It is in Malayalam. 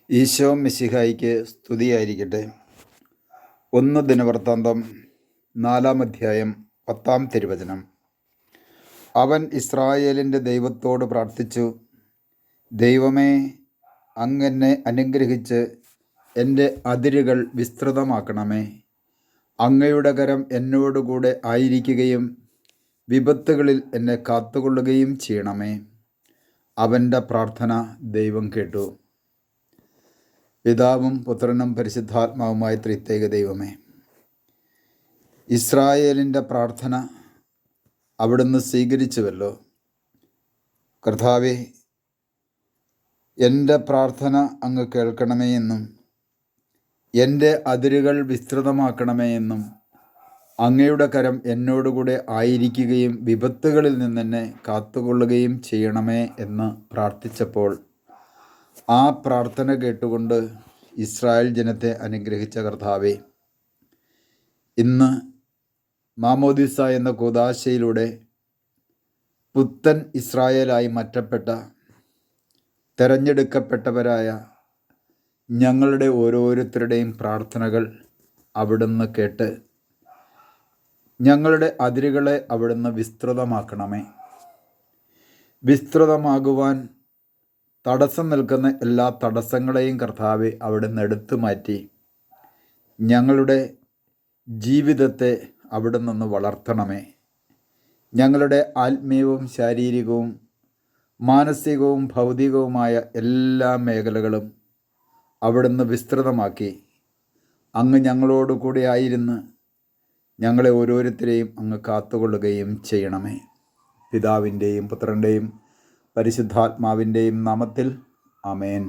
ഈശോ മിശിഹായിക്ക് സ്തുതിയായിരിക്കട്ടെ. 1 ദിനവൃത്താന്തം 4 അധ്യായം 10 തിരുവചനം. അവൻ ഇസ്രായേലിൻ്റെ ദൈവത്തോട് പ്രാർത്ഥിച്ചു, ദൈവമേ, അങ്ങെന്നെ അനുഗ്രഹിച്ച് എൻ്റെ അതിരുകൾ വിസ്തൃതമാക്കണമേ. അങ്ങയുടെ കരം എന്നോടുകൂടെ ആയിരിക്കുകയും വിപത്തുകളിൽ എന്നെ കാത്തുകൊള്ളുകയും ചെയ്യണമേ. അവൻ്റെ പ്രാർത്ഥന ദൈവം കേട്ടു. പിതാവും പുത്രനും പരിശുദ്ധാത്മാവുമായ ത്രിത്വൈക ദൈവമേ, ഇസ്രായേലിൻ്റെ പ്രാർത്ഥന അവിടുന്ന് സ്വീകരിച്ചുവല്ലോ. കർത്താവേ, എൻ്റെ പ്രാർത്ഥന അങ്ങ് കേൾക്കണമേ എന്നും എൻ്റെ അതിരുകൾ വിസ്തൃതമാക്കണമേ എന്നും അങ്ങയുടെ കരം എന്നോടുകൂടെ ആയിരിക്കുകയും വിപത്തുകളിൽ നിന്നെന്നെ കാത്തുകൊള്ളുകയും ചെയ്യണമേ എന്ന് പ്രാർത്ഥിച്ചപ്പോൾ ആ പ്രാർത്ഥന കേട്ടുകൊണ്ട് ഇസ്രായേൽ ജനത്തെ അനുഗ്രഹിച്ച കർത്താവേ, ഇന്ന് മാമോദിസ എന്ന കൂദാശയിലൂടെ പുത്തൻ ഇസ്രായേലായി മാറ്റപ്പെട്ട തെരഞ്ഞെടുക്കപ്പെട്ടവരായ ഞങ്ങളുടെ ഓരോരുത്തരുടെയും പ്രാർത്ഥനകൾ അവിടുന്ന് കേട്ട് ഞങ്ങളുടെ അതിരുകളെ അവിടുന്ന് വിസ്തൃതമാക്കണമേ. വിസ്തൃതമാകുവാൻ തടസ്സം നിൽക്കുന്ന എല്ലാ തടസ്സങ്ങളെയും കർത്താവെ അവിടുന്ന് എടുത്തു മാറ്റി ഞങ്ങളുടെ ജീവിതത്തെ അവിടുന്ന് വളർത്തണമേ. ഞങ്ങളുടെ ആത്മീയവും ശാരീരികവും മാനസികവും ഭൗതികവുമായ എല്ലാ മേഖലകളും അവിടുന്ന് വിസ്തൃതമാക്കി അങ്ങ് ഞങ്ങളോട് കൂടെ ആയിരുന്ന് ഞങ്ങളെ ഓരോരുത്തരെയും അങ്ങ് കാത്തുകൊള്ളുകയും ചെയ്യണമേ. പിതാവിൻ്റെയും പുത്രൻ്റെയും പരിശുദ്ധാത്മാവിൻ്റെയും നാമത്തിൽ ആമേൻ.